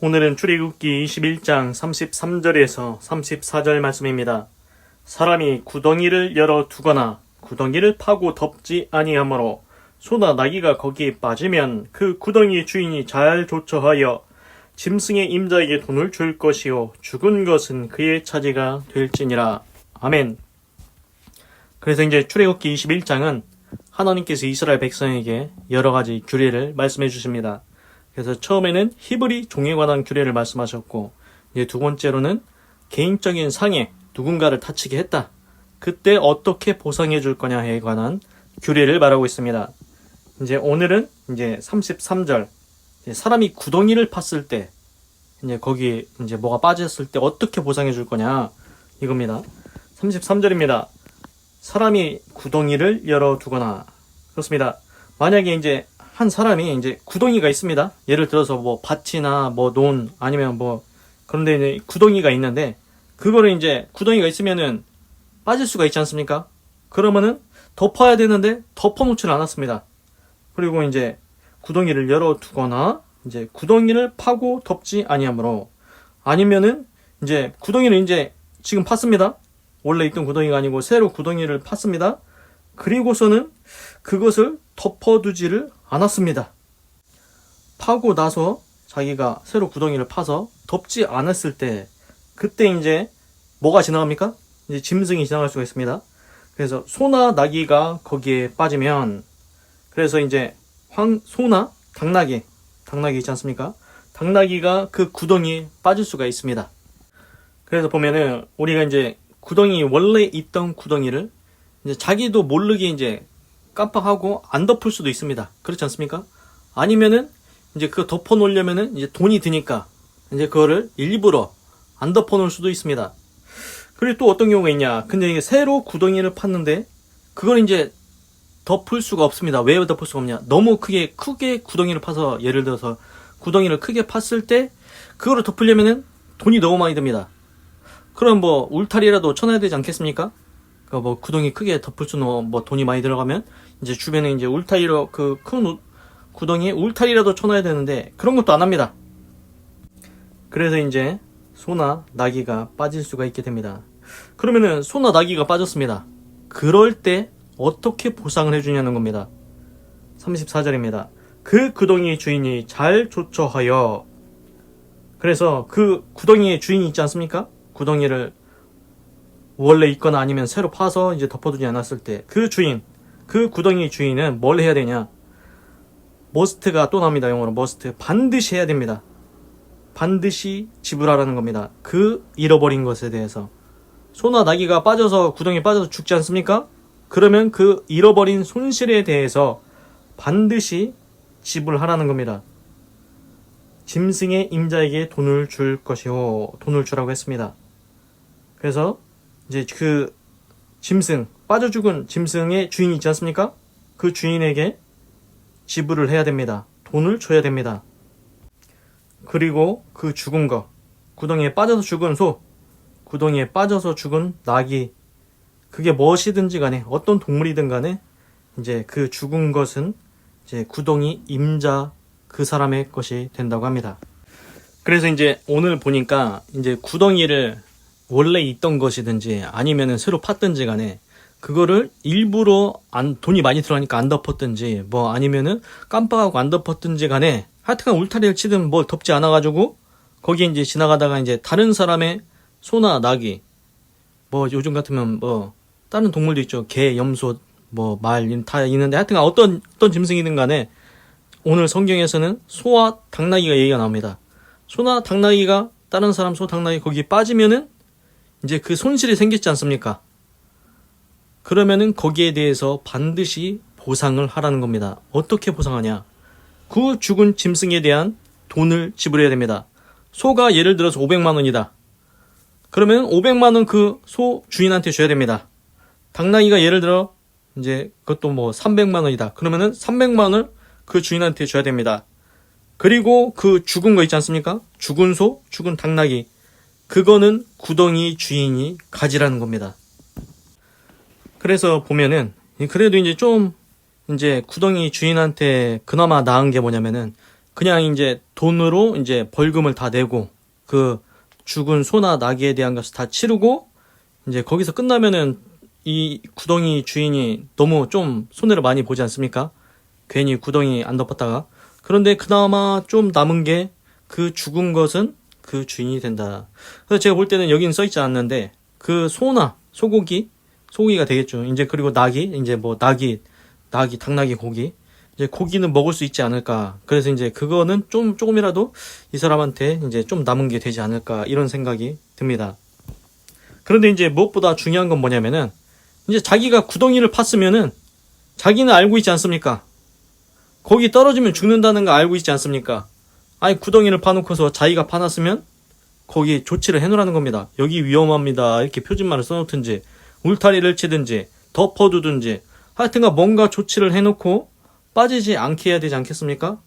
오늘은 출애굽기 21장 33절에서 34절 말씀입니다. 사람이 구덩이를 열어 두거나 구덩이를 파고 덮지 아니하므로 소나 나귀가 거기에 빠지면 그 구덩이 주인이 잘 조처하여 짐승의 임자에게 돈을 줄 것이요 죽은 것은 그의 차지가 될지니라. 아멘. 그래서 이제 출애굽기 21장은 하나님께서 이스라엘 백성에게 여러 가지 규례를 말씀해 주십니다. 그래서 처음에는 히브리 종에 관한 규례를 말씀하셨고, 이제 두 번째로는 개인적인 상해, 누군가를 다치게 했다. 그때 어떻게 보상해 줄 거냐에 관한 규례를 말하고 있습니다. 이제 오늘은 이제 33절, 사람이 구덩이를 팠을 때, 이제 거기 이제 뭐가 빠졌을 때 어떻게 보상해 줄 거냐, 이겁니다. 33절입니다. 사람이 구덩이를 열어두거나, 그렇습니다. 만약에 이제 한 사람이 이제 구덩이가 있습니다. 예를 들어서 뭐 밭이나 뭐 논 아니면 뭐 그런데 이제 구덩이가 있는데 그거를 이제 구덩이가 있으면은 빠질 수가 있지 않습니까? 그러면은 덮어야 되는데 덮어놓지를 않았습니다. 그리고 이제 구덩이를 열어두거나 이제 구덩이를 파고 덮지 아니하므로, 아니면은 이제 구덩이를 이제 지금 팠습니다. 원래 있던 구덩이가 아니고 새로 구덩이를 팠습니다. 그리고서는 그것을 덮어두지를 않았습니다. 파고 나서 자기가 새로 구덩이를 파서 덮지 않았을 때, 그때 이제 뭐가 지나갑니까? 이제 짐승이 지나갈 수가 있습니다. 그래서 소나 나귀가 거기에 빠지면, 그래서 이제 소나 당나귀 있지 않습니까? 당나귀가 그 구덩이에 빠질 수가 있습니다. 그래서 보면은 우리가 이제 구덩이, 원래 있던 구덩이를 이제 자기도 모르게 이제 깜빡하고 안 덮을 수도 있습니다. 그렇지 않습니까? 아니면은 이제 그거 덮어 놓으려면은 이제 돈이 드니까 이제 그거를 일부러 안 덮어 놓을 수도 있습니다. 그리고 또 어떤 경우가 있냐? 근데 이게 새로 구덩이를 팠는데 그걸 이제 덮을 수가 없습니다. 왜 덮을 수가 없냐? 너무 크게 구덩이를 파서, 예를 들어서 구덩이를 크게 팠을 때 그거를 덮으려면은 돈이 너무 많이 듭니다. 그럼 뭐 울타리라도 쳐놔야 되지 않겠습니까? 그러니까 뭐 구덩이 크게 덮을 수는 뭐 돈이 많이 들어가면 이제 주변에 이제 울타리로, 그 큰 구덩이에 울타리라도 쳐놔야 되는데 그런 것도 안 합니다. 그래서 이제 소나 나귀가 빠질 수가 있게 됩니다. 그러면은 소나 나귀가 빠졌습니다. 그럴 때 어떻게 보상을 해주냐는 겁니다. 34절입니다. 그 구덩이의 주인이 잘 조처하여, 그래서 그 구덩이의 주인이 있지 않습니까? 구덩이를 원래 있거나 아니면 새로 파서 이제 덮어두지 않았을 때 그 구덩이 주인은 뭘 해야 되냐? 머스트가 또 나옵니다. 영어로 머스트. 반드시 해야 됩니다. 반드시 지불하라는 겁니다. 그 잃어버린 것에 대해서. 소나 나귀가 빠져서, 구덩이에 빠져서 죽지 않습니까? 그러면 그 잃어버린 손실에 대해서 반드시 지불하라는 겁니다. 짐승의 임자에게 돈을 줄 것이요, 돈을 주라고 했습니다. 그래서 이제 그 짐승, 빠져 죽은 짐승의 주인이 있지 않습니까? 그 주인에게 지불을 해야 됩니다. 돈을 줘야 됩니다. 그리고 그 죽은 거, 구덩이에 빠져서 죽은 소, 구덩이에 빠져서 죽은 나귀, 그게 무엇이든지 간에, 어떤 동물이든 간에 이제 그 죽은 것은 이제 구덩이 임자, 그 사람의 것이 된다고 합니다. 그래서 이제 오늘 보니까 이제 구덩이를 원래 있던 것이든지 아니면은 새로 팠든지 간에 그거를 일부러 돈이 많이 들어가니까 안 덮었든지, 뭐 아니면은 깜빡하고 안 덮었든지 간에 하여튼간 울타리를 치든 뭘 덮지 않아가지고 거기에 이제 지나가다가 이제 다른 사람의 소나 나귀, 뭐 요즘 같으면 뭐 다른 동물도 있죠. 개, 염소, 뭐 말 다 있는데 하여튼간 어떤 짐승이든 간에 오늘 성경에서는 소와 당나귀가 얘기가 나옵니다. 소나 당나귀가, 다른 사람 소, 당나귀 거기 빠지면은 이제 그 손실이 생겼지 않습니까? 그러면은 거기에 대해서 반드시 보상을 하라는 겁니다. 어떻게 보상하냐? 그 죽은 짐승에 대한 돈을 지불해야 됩니다. 소가 예를 들어서 500만 원이다. 그러면 500만 원 그 소 주인한테 줘야 됩니다. 당나귀가 예를 들어 이제 그것도 뭐 300만 원이다. 그러면은 300만 원을 그 주인한테 줘야 됩니다. 그리고 그 죽은 거 있지 않습니까? 죽은 소, 죽은 당나귀, 그거는 구덩이 주인이 가지라는 겁니다. 그래서 보면은 그래도 이제 좀 이제 구덩이 주인한테 그나마 나은 게 뭐냐면은 그냥 이제 돈으로 이제 벌금을 다 내고 그 죽은 소나 나귀에 대한 것을 다 치르고 이제 거기서 끝나면은 이 구덩이 주인이 너무 좀 손해를 많이 보지 않습니까? 괜히 구덩이 안 덮었다가. 그런데 그나마 좀 남은 게 그 죽은 것은 그 주인이 된다. 그래서 제가 볼 때는 여기는 써있지 않는데 그 소나 소고기가 되겠죠. 이제 그리고 나귀, 이제 뭐 닭나귀 고기. 이제 고기는 먹을 수 있지 않을까. 그래서 이제 그거는 조금이라도 이 사람한테 이제 좀 남은 게 되지 않을까. 이런 생각이 듭니다. 그런데 이제 무엇보다 중요한 건 뭐냐면은 이제 자기가 구덩이를 팠으면은 자기는 알고 있지 않습니까? 거기 떨어지면 죽는다는 거 알고 있지 않습니까? 아니 구덩이를 파놓고서 자기가 파놨으면 거기 조치를 해놓으라는 겁니다. 여기 위험합니다. 이렇게 표준말을 써놓든지 울타리를 치든지 덮어두든지 하여튼가 뭔가 조치를 해놓고 빠지지 않게 해야 되지 않겠습니까?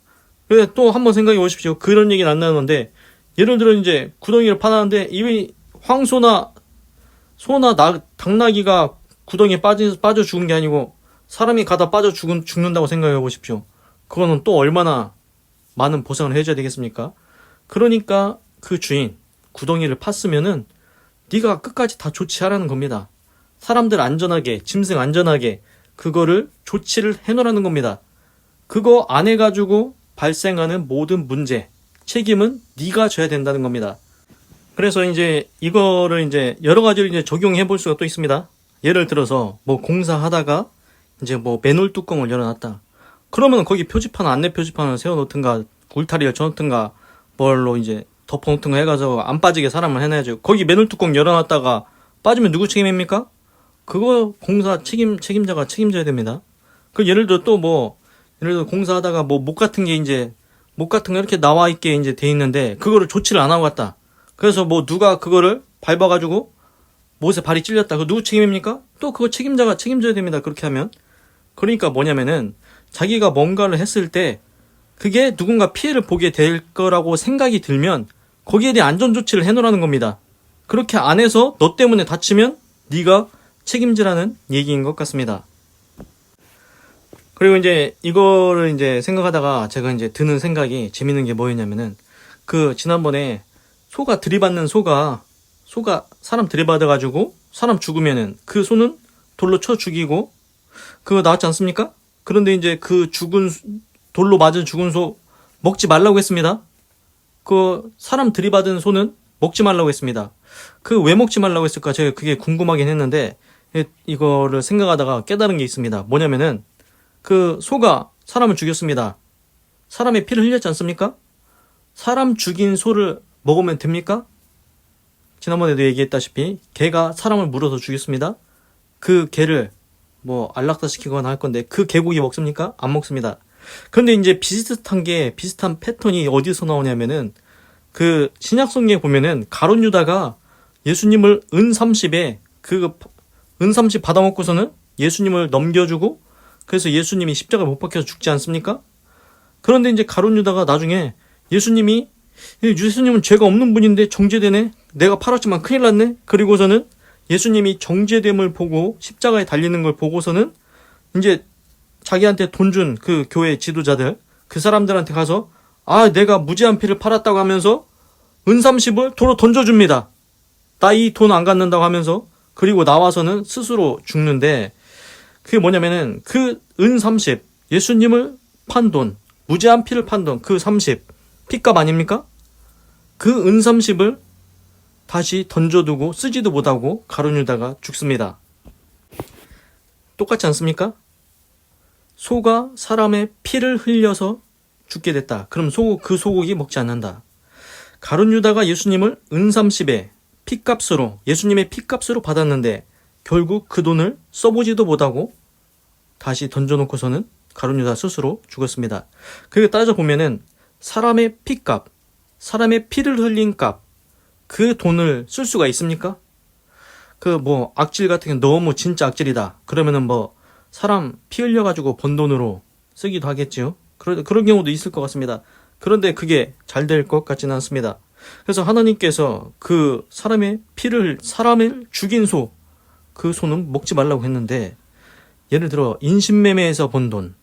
그래 또 한번 생각해 보십시오. 그런 얘기는 안 나오는데 예를 들어 이제 구덩이를 파놨는데 이 소나 닭나귀가 구덩이에 빠져 죽은 게 아니고 사람이 가다 빠져 죽는다고 생각해 보십시오. 그거는 또 얼마나 많은 보상을 해줘야 되겠습니까? 그러니까 그 주인 구덩이를 팠으면은 네가 끝까지 다 조치하라는 겁니다. 사람들 안전하게 짐승 안전하게 그거를 조치를 해놓으라는 겁니다. 그거 안 해가지고 발생하는 모든 문제 책임은 네가 져야 된다는 겁니다. 그래서 이제 이거를 이제 여러 가지로 이제 적용해 볼 수가 또 있습니다. 예를 들어서 뭐 공사하다가 이제 뭐 맨홀 뚜껑을 열어놨다. 그러면 거기 안내 표지판을 세워놓든가 울타리를 쳐놓든가 뭘로 이제 덮어놓든가 해가지고 안 빠지게 사람을 해놔야죠. 거기 맨홀 뚜껑 열어놨다가 빠지면 누구 책임입니까? 그거 공사 책임자가 책임져야 됩니다. 그 예를 들어 예를 들어 공사하다가 뭐 못 같은 거 이렇게 나와 있게 이제 돼 있는데 그거를 조치를 안 하고 갔다. 그래서 뭐 누가 그거를 밟아가지고 못에 발이 찔렸다. 그 누구 책임입니까? 또 그거 책임자가 책임져야 됩니다. 그렇게 하면. 그러니까 뭐냐면은 자기가 뭔가를 했을 때 그게 누군가 피해를 보게 될 거라고 생각이 들면 거기에 대한 안전 조치를 해놓으라는 겁니다. 그렇게 안 해서 너 때문에 다치면 네가 책임지라는 얘기인 것 같습니다. 그리고 이제 이거를 이제 생각하다가 제가 이제 드는 생각이 재밌는 게 뭐였냐면은 그 지난번에 소가 사람 들이받아가지고 사람 죽으면은 그 소는 돌로 쳐 죽이고 그거 나왔지 않습니까? 그런데 이제 그 돌로 맞은 죽은 소 먹지 말라고 했습니다. 그 사람 들이받은 소는 먹지 말라고 했습니다. 그 왜 먹지 말라고 했을까? 제가 그게 궁금하긴 했는데 이거를 생각하다가 깨달은 게 있습니다. 뭐냐면은 그 소가 사람을 죽였습니다. 사람의 피를 흘렸지 않습니까? 사람 죽인 소를 먹으면 됩니까? 지난번에도 얘기했다시피 개가 사람을 물어서 죽였습니다. 그 개를 뭐 안락사시키거나 할 건데 그 개고기 먹습니까? 안 먹습니다. 그런데 이제 비슷한 패턴이 어디서 나오냐면은 그 신약성경에 보면은 가룟 유다가 예수님을 은30에 은30 받아먹고서는 예수님을 넘겨주고 그래서 예수님이 십자가에 못 박혀서 죽지 않습니까? 그런데 이제 가룟 유다가 나중에 예수님은 죄가 없는 분인데 정죄되네? 내가 팔았지만 큰일 났네? 그리고서는 예수님이 정죄됨을 보고 십자가에 달리는 걸 보고서는 이제 자기한테 돈 준 그 교회 지도자들 그 사람들한테 가서 내가 무지한 피를 팔았다고 하면서 은30을 도로 던져줍니다. 나 이 돈 안 갖는다고 하면서 그리고 나와서는 스스로 죽는데 그게 뭐냐면은 그 은30 예수님을 판 돈 무지한 피를 판 돈 그 30 피값 아닙니까? 그 은30을 다시 던져두고 쓰지도 못하고 가룟 유다가 죽습니다. 똑같지 않습니까? 소가 사람의 피를 흘려서 죽게 됐다. 그럼 그 소고기 먹지 않는다. 가룟 유다가 예수님을 은30에 피값으로 예수님의 피값으로 받았는데 결국 그 돈을 써보지도 못하고 다시 던져놓고서는 가룟 유다 스스로 죽었습니다. 그리고 따져보면은 사람의 피값, 사람의 피를 흘린 값, 그 돈을 쓸 수가 있습니까? 악질 같은 게 너무 진짜 악질이다. 그러면은 사람 피 흘려가지고 번 돈으로 쓰기도 하겠지요. 그런 경우도 있을 것 같습니다. 그런데 그게 잘 될 것 같지는 않습니다. 그래서 하나님께서 그 사람을 죽인 그 소는 먹지 말라고 했는데, 예를 들어 인신매매에서 번 돈,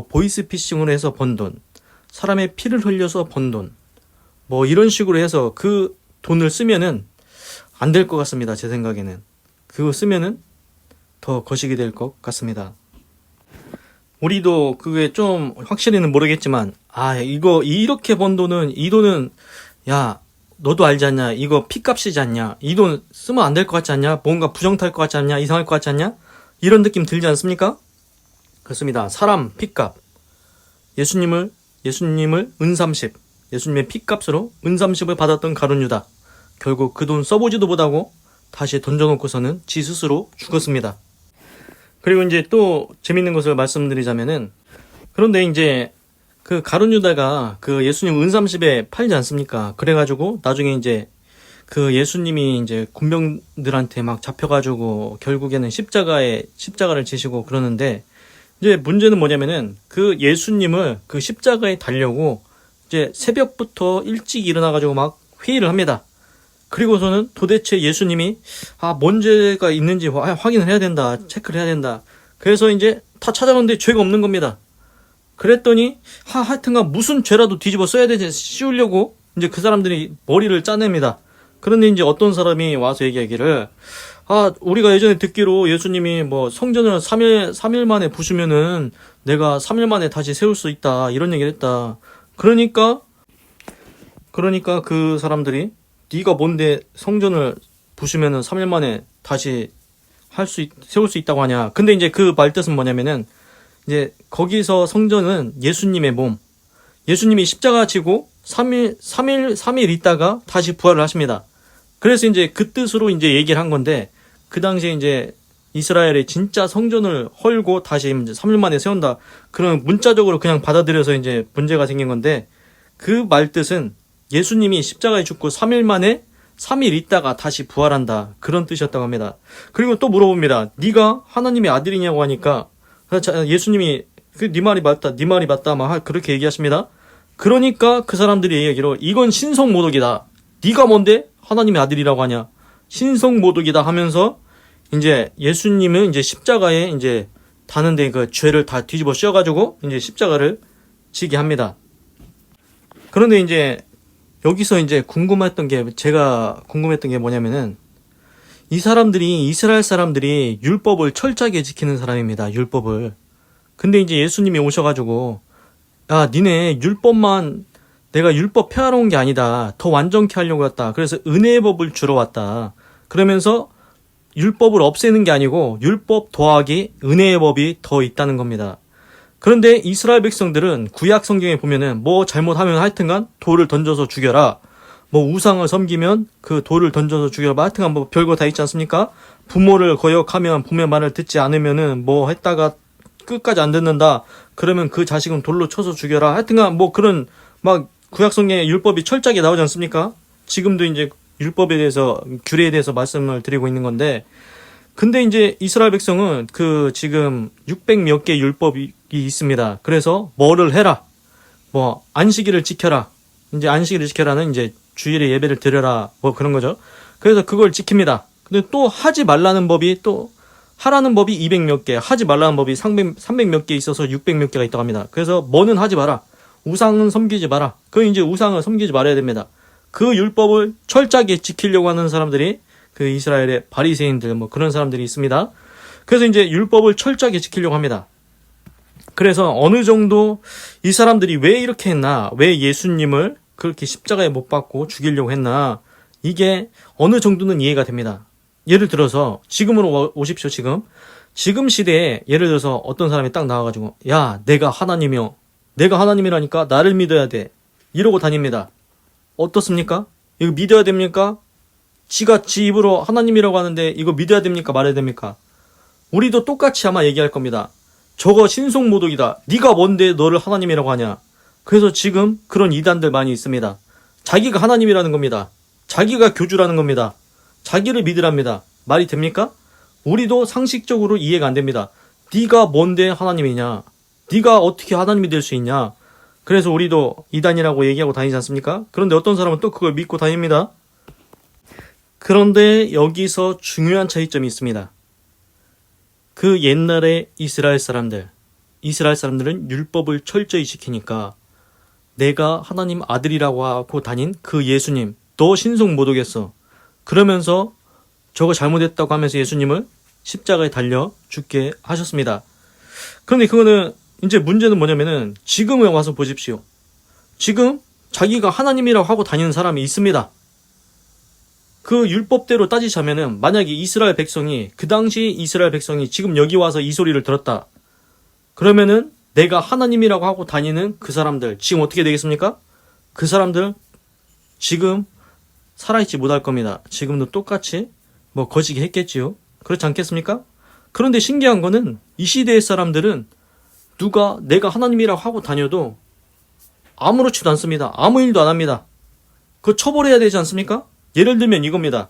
보이스피싱으로 해서 번 돈, 사람의 피를 흘려서 번 돈, 뭐 이런 식으로 해서 그 돈을 쓰면은 안 될 것 같습니다. 제 생각에는. 그거 쓰면은 더 거시기 될 것 같습니다. 우리도 그게 좀 확실히는 모르겠지만, 이거 이렇게 번 돈은, 이 돈은 야 너도 알지 않냐, 이거 피값이지 않냐, 이 돈 쓰면 안 될 것 같지 않냐, 뭔가 부정탈 것 같지 않냐, 이상할 것 같지 않냐, 이런 느낌 들지 않습니까? 그렇습니다. 사람 피값, 예수님을 은30, 예수님의 피값으로 은30을 받았던 가룟 유다, 결국 그 돈 써보지도 못하고 다시 던져놓고서는 지 스스로 죽었습니다. 그리고 이제 또 재밌는 것을 말씀드리자면은, 그런데 이제 그 가룟 유다가 그 예수님 은30에 팔지 않습니까? 그래가지고 나중에 이제 그 예수님이 이제 군병들한테 막 잡혀가지고 결국에는 십자가를 지시고 그러는데, 이제 문제는 뭐냐면은 그 예수님을 그 십자가에 달려고 이제 새벽부터 일찍 일어나가지고 막 회의를 합니다. 그리고서는 도대체 예수님이 뭔 죄가 있는지 확인을 해야 된다, 체크를 해야 된다. 그래서 이제 다 찾아봤는데 죄가 없는 겁니다. 그랬더니 하여튼간 무슨 죄라도 뒤집어 써야 되지 씌우려고 이제 그 사람들이 머리를 짜냅니다. 그런데 이제 어떤 사람이 와서 얘기하기를, 우리가 예전에 듣기로 예수님이 뭐 성전을 3일 만에 부수면은 내가 3일 만에 다시 세울 수 있다, 이런 얘기를 했다. 그러니까 그 사람들이 네가 뭔데 성전을 부수면은 3일 만에 다시 세울 수 있다고 하냐. 근데 이제 그 말 뜻은 뭐냐면은, 이제 거기서 성전은 예수님의 몸, 예수님이 십자가 지고 3일 있다가 다시 부활을 하십니다. 그래서 이제 그 뜻으로 이제 얘기를 한 건데, 그 당시에 이제 이스라엘의 진짜 성전을 헐고 다시 이제 3일 만에 세운다, 그런 문자적으로 그냥 받아들여서 이제 문제가 생긴 건데, 그 말 뜻은 예수님이 십자가에 죽고 3일 만에 3일 있다가 다시 부활한다, 그런 뜻이었다고 합니다. 그리고 또 물어봅니다. 네가 하나님의 아들이냐고 하니까 예수님이 네 말이 맞다 막 그렇게 얘기하십니다. 그러니까 그 사람들이 얘기하기로 이건 신성모독이다, 네가 뭔데 하나님의 아들이라고 하냐, 신성모독이다 하면서 이제 예수님은 이제 십자가에 이제 다는데 그 죄를 다 뒤집어 씌워가지고 이제 십자가를 지게 합니다. 그런데 이제 여기서 이제 제가 궁금했던 게 뭐냐면은, 이스라엘 사람들이 율법을 철저하게 지키는 사람입니다. 율법을. 근데 이제 예수님이 오셔가지고, 니네 내가 율법 폐하러 온 게 아니다, 더 완전케 하려고 왔다, 그래서 은혜의 법을 주러 왔다, 그러면서 율법을 없애는 게 아니고 율법 더하기 은혜의 법이 더 있다는 겁니다. 그런데 이스라엘 백성들은 구약 성경에 보면은 뭐 잘못하면 하여튼간 돌을 던져서 죽여라, 뭐 우상을 섬기면 그 돌을 던져서 죽여라, 하여튼간 뭐 별거 다 있지 않습니까? 부모를 거역하면 부모의 말을 듣지 않으면은 뭐 했다가 끝까지 안 듣는다, 그러면 그 자식은 돌로 쳐서 죽여라, 하여튼간 뭐 그런 막 구약 성경에 율법이 철저하게 나오지 않습니까? 지금도 이제 율법에 대해서, 규례에 대해서 말씀을 드리고 있는 건데, 근데 이제 이스라엘 백성은 그 지금 600 몇 개 율법이 있습니다. 그래서 뭐를 해라, 뭐 안식일을 지켜라, 이제 안식일을 지켜라는 이제 주일에 예배를 드려라, 뭐 그런 거죠. 그래서 그걸 지킵니다. 근데 또 하지 말라는 법이, 또 하라는 법이 200 몇 개, 하지 말라는 법이 300 몇 개 있어서 600 몇 개가 있다고 합니다. 그래서 뭐는 하지 마라, 우상은 섬기지 마라. 그 이제 우상을 섬기지 말아야 됩니다. 그 율법을 철저하게 지키려고 하는 사람들이 그 이스라엘의 바리새인들, 뭐 그런 사람들이 있습니다. 그래서 이제 율법을 철저하게 지키려고 합니다. 그래서 어느 정도 이 사람들이 왜 이렇게 했나, 왜 예수님을 그렇게 십자가에 못 박고 죽이려고 했나, 이게 어느 정도는 이해가 됩니다. 예를 들어서 지금으로 오십시오. 지금 시대에 예를 들어서 어떤 사람이 딱 나와가지고, 야, 내가 하나님이라니까 나를 믿어야 돼, 이러고 다닙니다. 어떻습니까? 이거 믿어야 됩니까? 지가 지 입으로 하나님이라고 하는데 이거 믿어야 됩니까, 말아야 됩니까? 우리도 똑같이 아마 얘기할 겁니다. 저거 신성모독이다, 네가 뭔데 너를 하나님이라고 하냐. 그래서 지금 그런 이단들 많이 있습니다. 자기가 하나님이라는 겁니다. 자기가 교주라는 겁니다. 자기를 믿으랍니다. 말이 됩니까? 우리도 상식적으로 이해가 안 됩니다. 네가 뭔데 하나님이냐, 네가 어떻게 하나님이 될 수 있냐. 그래서 우리도 이단이라고 얘기하고 다니지 않습니까? 그런데 어떤 사람은 또 그걸 믿고 다닙니다. 그런데 여기서 중요한 차이점이 있습니다. 그 옛날에 이스라엘 사람들은 율법을 철저히 지키니까 내가 하나님 아들이라고 하고 다닌 그 예수님, 너 신속 못 오겠어. 그러면서 저거 잘못했다고 하면서 예수님을 십자가에 달려 죽게 하셨습니다. 그런데 그거는 이제 문제는 뭐냐면은 지금에 와서 보십시오. 지금 자기가 하나님이라고 하고 다니는 사람이 있습니다. 그 율법대로 따지자면은 만약에 이스라엘 백성이 그 당시 이스라엘 백성이 지금 여기 와서 이 소리를 들었다. 그러면은 내가 하나님이라고 하고 다니는 그 사람들 지금 어떻게 되겠습니까? 그 사람들 지금 살아있지 못할 겁니다. 지금도 똑같이 뭐 거지게 했겠지요. 그렇지 않겠습니까? 그런데 신기한 거는 이 시대의 사람들은 누가 내가 하나님이라고 하고 다녀도 아무렇지도 않습니다. 아무 일도 안 합니다. 그거 처벌해야 되지 않습니까? 예를 들면 이겁니다.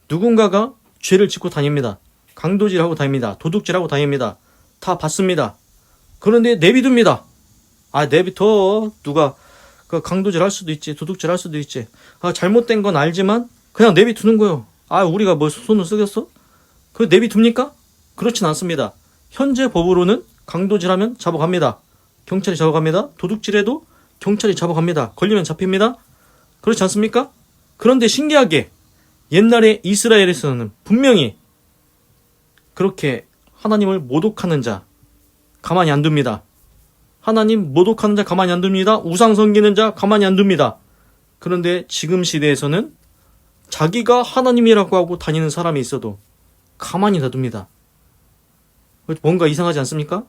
누군가가 죄를 짓고 다닙니다. 강도질하고 다닙니다. 도둑질하고 다닙니다. 다 받습니다. 그런데 내비둡니다. 내비둬. 누가 그 강도질 할 수도 있지. 도둑질 할 수도 있지. 잘못된 건 알지만 그냥 내비두는 거예요. 우리가 뭐 손을 쓰겠어? 그 내비둡니까? 그렇진 않습니다. 현재 법으로는 강도질하면 잡아갑니다. 경찰이 잡아갑니다. 도둑질해도 경찰이 잡아갑니다. 걸리면 잡힙니다. 그렇지 않습니까? 그런데 신기하게 옛날에 이스라엘에서는 분명히 그렇게 하나님을 모독하는 자 가만히 안 둡니다. 하나님 모독하는 자 가만히 안 둡니다. 우상 섬기는 자 가만히 안 둡니다. 그런데 지금 시대에서는 자기가 하나님이라고 하고 다니는 사람이 있어도 가만히 놔둡니다. 뭔가 이상하지 않습니까?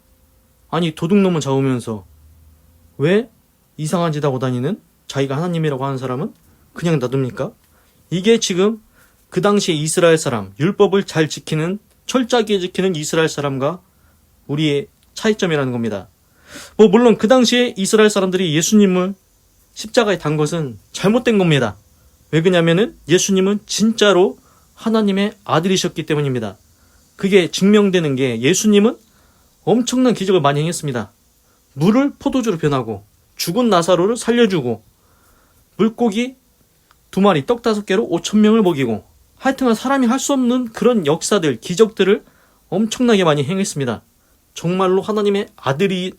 도둑놈을 잡으면서 왜 이상한 짓 하고 다니는 자기가 하나님이라고 하는 사람은 그냥 놔둡니까? 이게 지금 그 당시에 이스라엘 사람, 율법을 잘 지키는, 철저하게 지키는 이스라엘 사람과 우리의 차이점이라는 겁니다. 물론 그 당시에 이스라엘 사람들이 예수님을 십자가에 단 것은 잘못된 겁니다. 왜 그러냐면은 예수님은 진짜로 하나님의 아들이셨기 때문입니다. 그게 증명되는 게 예수님은 엄청난 기적을 많이 행했습니다. 물을 포도주로 변하고 죽은 나사로를 살려주고 물고기 2마리 떡 5개로 5,000명을 먹이고 하여튼 사람이 할 수 없는 그런 역사들, 기적들을 엄청나게 많이 행했습니다. 정말로 하나님의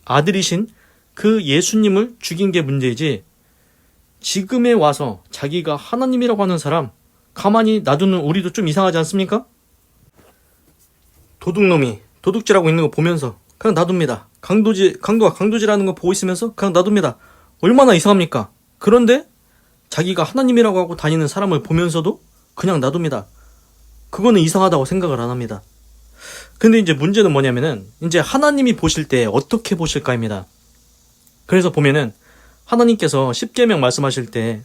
아들이신 그 예수님을 죽인 게 문제이지 지금에 와서 자기가 하나님이라고 하는 사람 가만히 놔두는 우리도 좀 이상하지 않습니까? 도둑놈이 도둑질하고 있는 거 보면서 그냥 놔둡니다. 강도가 강도질하는 거 보고 있으면서 그냥 놔둡니다. 얼마나 이상합니까? 그런데 자기가 하나님이라고 하고 다니는 사람을 보면서도 그냥 놔둡니다. 그거는 이상하다고 생각을 안 합니다. 근데 이제 문제는 뭐냐면은 이제 하나님이 보실 때 어떻게 보실까입니다. 그래서 보면은 하나님께서 십계명 말씀하실 때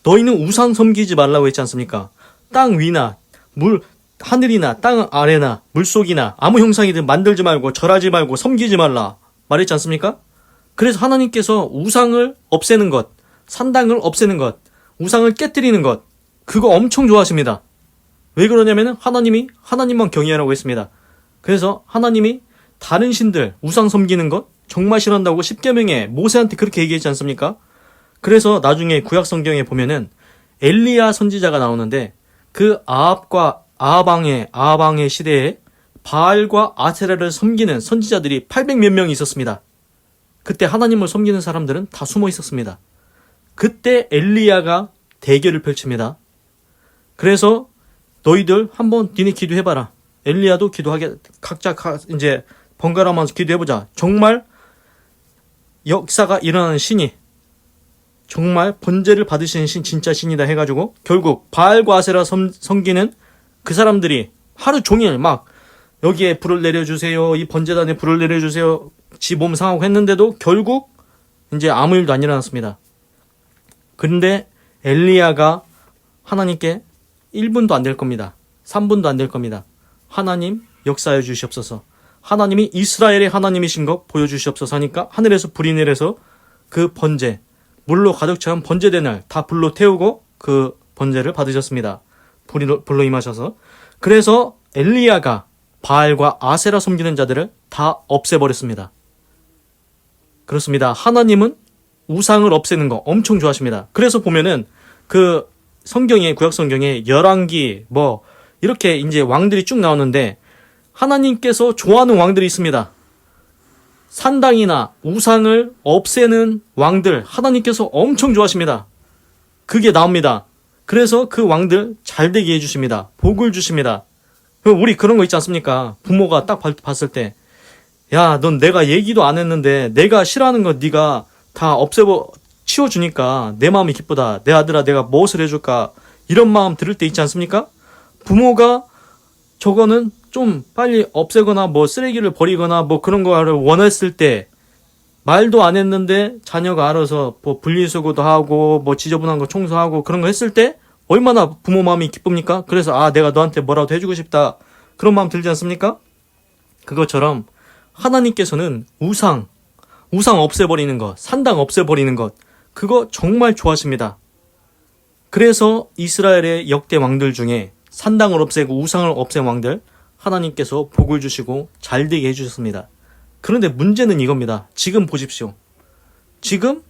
너희는 우상 섬기지 말라고 했지 않습니까? 땅 위나 하늘이나 땅 아래나 물속이나 아무 형상이든 만들지 말고 절하지 말고 섬기지 말라 말했지 않습니까? 그래서 하나님께서 우상을 없애는 것, 산당을 없애는 것, 우상을 깨뜨리는 것 그거 엄청 좋아하십니다. 왜 그러냐면은 하나님만 경외하라고 했습니다. 그래서 하나님이 다른 신들 우상 섬기는 것 정말 싫어한다고 십계명에 모세한테 그렇게 얘기했지 않습니까? 그래서 나중에 구약 성경에 보면은 엘리야 선지자가 나오는데 그 아합왕의 시대에 바알과 아세라를 섬기는 선지자들이 800몇 명이 있었습니다. 그때 하나님을 섬기는 사람들은 다 숨어 있었습니다. 그때 엘리야가 대결을 펼칩니다. 그래서 너희들 한번 니네 기도해봐라. 엘리야도 기도하게 각자 이제 번갈아가면서 기도해보자. 정말 역사가 일어나는 신이 정말 번제를 받으시는 신 진짜 신이다 해가지고 결국 바알과 아세라 섬기는 그 사람들이 하루 종일 막 여기에 불을 내려주세요. 이 번제단에 불을 내려주세요. 지 몸 상하고 했는데도 결국 이제 아무 일도 안 일어났습니다. 그런데 엘리야가 하나님께 1분도 안 될 겁니다. 3분도 안 될 겁니다. 하나님 역사해 주시옵소서. 하나님이 이스라엘의 하나님이신 것 보여주시옵소서 하니까 하늘에서 불이 내려서 그 번제, 물로 가득 찬 번제대날 다 불로 태우고 그 번제를 받으셨습니다. 불로 임하셔서. 그래서 엘리야가 바알과 아세라 섬기는 자들을 다 없애버렸습니다. 그렇습니다. 하나님은 우상을 없애는 거 엄청 좋아하십니다. 그래서 보면은 그 성경에 구약 성경에 열왕기 이렇게 이제 왕들이 쭉 나오는데 하나님께서 좋아하는 왕들이 있습니다. 산당이나 우상을 없애는 왕들 하나님께서 엄청 좋아하십니다. 그게 나옵니다. 그래서 그 왕들 잘 되게 해주십니다. 복을 주십니다. 우리 그런 거 있지 않습니까? 부모가 딱 봤을 때, 야, 넌 내가 얘기도 안 했는데 내가 싫어하는 거 네가 다 치워주니까 내 마음이 기쁘다. 내 아들아, 내가 무엇을 해줄까? 이런 마음 들을 때 있지 않습니까? 부모가 저거는 좀 빨리 없애거나 뭐 쓰레기를 버리거나 뭐 그런 거를 원했을 때 말도 안 했는데 자녀가 알아서 뭐 분리수거도 하고 뭐 지저분한 거 청소하고 그런 거 했을 때 얼마나 부모 마음이 기쁩니까? 그래서 아, 내가 너한테 뭐라도 해주고 싶다. 그런 마음 들지 않습니까? 그것처럼 하나님께서는 우상 없애버리는 것, 산당 없애버리는 것, 그거 정말 좋아하십니다. 그래서 이스라엘의 역대 왕들 중에 산당을 없애고 우상을 없앤 왕들 하나님께서 복을 주시고 잘되게 해주셨습니다. 그런데 문제는 이겁니다. 지금 보십시오. 지금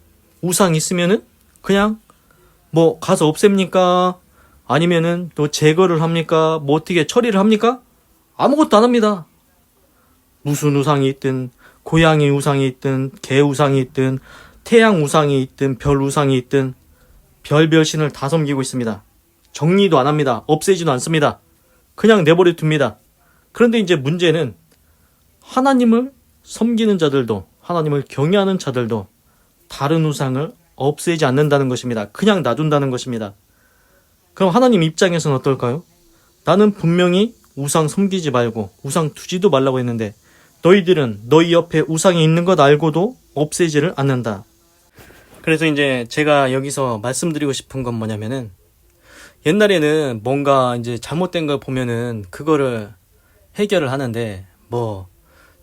우상 있으면은 그냥 뭐 가서 없앱니까? 아니면은 또 제거를 합니까? 뭐 어떻게 처리를 합니까? 아무것도 안 합니다. 무슨 우상이 있든 고양이 우상이 있든 개 우상이 있든 태양 우상이 있든 별 우상이 있든 별별 신을 다 섬기고 있습니다. 정리도 안 합니다. 없애지도 않습니다. 그냥 내버려 둡니다. 그런데 이제 문제는 하나님을 섬기는 자들도 하나님을 경외하는 자들도 다른 우상을 없애지 않는다는 것입니다. 그냥 놔둔다는 것입니다. 그럼 하나님 입장에서는 어떨까요? 나는 분명히 우상 섬기지 말고 우상 두지도 말라고 했는데 너희들은 너희 옆에 우상이 있는 것 알고도 없애지를 않는다. 그래서 이제 제가 여기서 말씀드리고 싶은 건 뭐냐면은 옛날에는 뭔가 이제 잘못된 걸 보면은 그거를 해결을 하는데 뭐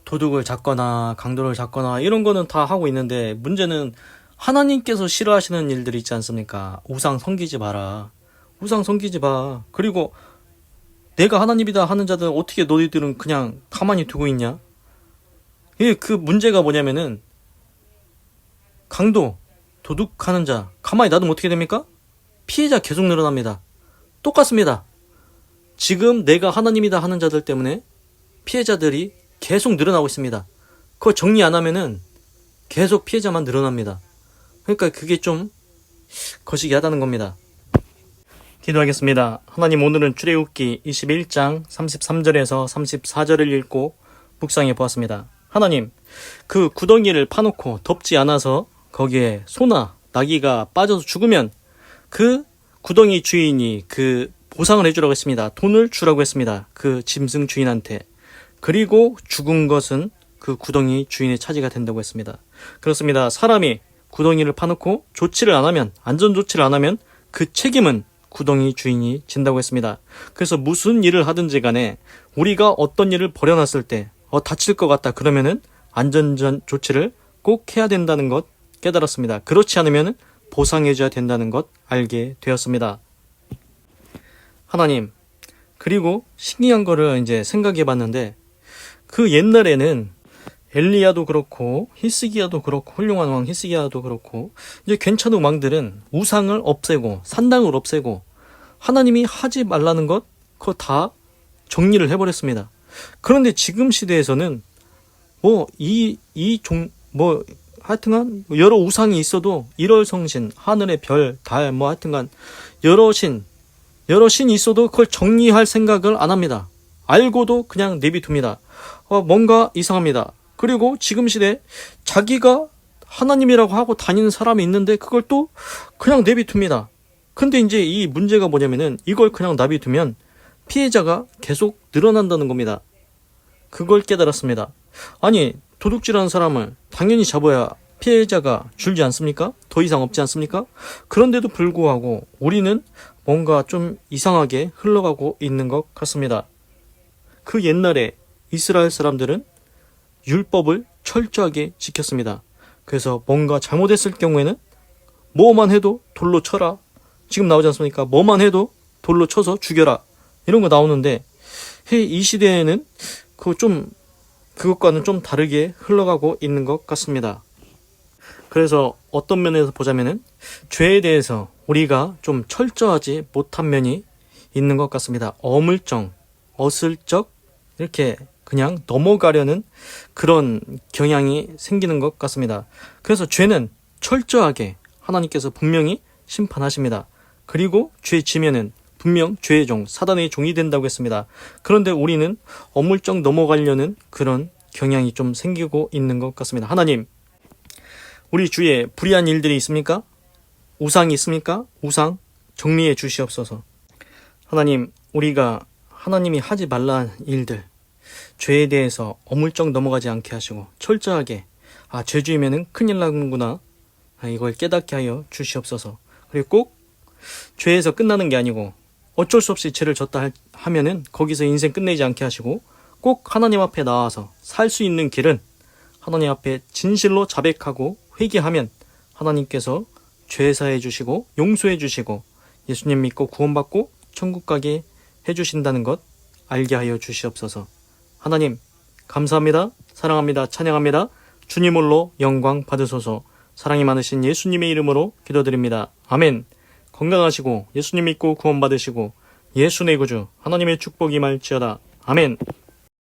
도둑을 잡거나 강도를 잡거나 이런 거는 다 하고 있는데 문제는 하나님께서 싫어하시는 일들이 있지 않습니까? 우상 섬기지 마라. 우상 섬기지 마. 그리고 내가 하나님이다 하는 자들 어떻게 너희들은 그냥 가만히 두고 있냐? 그 문제가 뭐냐면은 강도, 도둑하는 자 가만히 놔두면 어떻게 됩니까? 피해자 계속 늘어납니다. 똑같습니다. 지금 내가 하나님이다 하는 자들 때문에 피해자들이 계속 늘어나고 있습니다. 그거 정리 안 하면은 계속 피해자만 늘어납니다. 그러니까 그게 좀 거시기하다는 겁니다. 기도하겠습니다. 하나님, 오늘은 출애굽기 21장 33절에서 34절을 읽고 묵상해 보았습니다. 하나님, 그 구덩이를 파놓고 덮지 않아서 거기에 소나 나귀가 빠져서 죽으면 그 구덩이 주인이 그 보상을 해주라고 했습니다. 돈을 주라고 했습니다. 그 짐승 주인한테. 그리고 죽은 것은 그 구덩이 주인의 차지가 된다고 했습니다. 그렇습니다. 사람이 구덩이를 파놓고 조치를 안 하면, 안전 조치를 안 하면 그 책임은 구덩이 주인이 진다고 했습니다. 그래서 무슨 일을 하든지 간에 우리가 어떤 일을 벌여놨을 때 다칠 것 같다 그러면은 안전 조치를 꼭 해야 된다는 것 깨달았습니다. 그렇지 않으면 보상해줘야 된다는 것 알게 되었습니다. 하나님, 그리고 신기한 거를 이제 생각해 봤는데 그 옛날에는 엘리야도 그렇고 히스기야도 그렇고 훌륭한 왕 히스기야도 그렇고 이제 괜찮은 왕들은 우상을 없애고 산당을 없애고 하나님이 하지 말라는 것 그거 다 정리를 해버렸습니다. 그런데 지금 시대에서는 하여튼간 여러 우상이 있어도 일월성신, 하늘의 별, 달 하여튼간 여러 신이 있어도 그걸 정리할 생각을 안 합니다. 알고도 그냥 내비둡니다. 뭔가 이상합니다. 그리고 지금 시대에 자기가 하나님이라고 하고 다니는 사람이 있는데 그걸 또 그냥 내비둡니다. 근데 이제 이 문제가 뭐냐면은 이걸 그냥 내비두면 피해자가 계속 늘어난다는 겁니다. 그걸 깨달았습니다. 아니, 도둑질하는 사람을 당연히 잡아야 피해자가 줄지 않습니까? 더 이상 없지 않습니까? 그런데도 불구하고 우리는 뭔가 좀 이상하게 흘러가고 있는 것 같습니다. 그 옛날에 이스라엘 사람들은 율법을 철저하게 지켰습니다. 그래서 뭔가 잘못했을 경우에는 뭐만 해도 돌로 쳐라. 지금 나오지 않습니까? 뭐만 해도 돌로 쳐서 죽여라. 이런 거 나오는데 이 시대에는 그것과는 좀 다르게 흘러가고 있는 것 같습니다. 그래서 어떤 면에서 보자면은 죄에 대해서 우리가 좀 철저하지 못한 면이 있는 것 같습니다. 어물쩡, 어슬쩍 이렇게 그냥 넘어가려는 그런 경향이 생기는 것 같습니다. 그래서 죄는 철저하게 하나님께서 분명히 심판하십니다. 그리고 죄 지면은 분명 죄의 종, 사단의 종이 된다고 했습니다. 그런데 우리는 어물쩍 넘어가려는 그런 경향이 좀 생기고 있는 것 같습니다. 하나님, 우리 주위에 불의한 일들이 있습니까? 우상이 있습니까? 우상 정리해 주시옵소서. 하나님, 우리가 하나님이 하지 말라는 일들, 죄에 대해서 어물쩍 넘어가지 않게 하시고 철저하게 죄 지으면은 큰일 나는구나, 이걸 깨닫게 하여 주시옵소서. 그리고 꼭 죄에서 끝나는 게 아니고 어쩔 수 없이 죄를 졌다 하면은 거기서 인생 끝내지 않게 하시고 꼭 하나님 앞에 나와서 살 수 있는 길은 하나님 앞에 진실로 자백하고 회개하면 하나님께서 죄 사해 주시고 용서해 주시고 예수님 믿고 구원받고 천국 가게 해주신다는 것 알게 하여 주시옵소서. 하나님 감사합니다. 사랑합니다. 찬양합니다. 주님 홀로 영광 받으소서. 사랑이 많으신 예수님의 이름으로 기도드립니다. 아멘. 건강하시고 예수님 믿고 구원받으시고 예수 내 구주 하나님의 축복이 임할지어다. 아멘.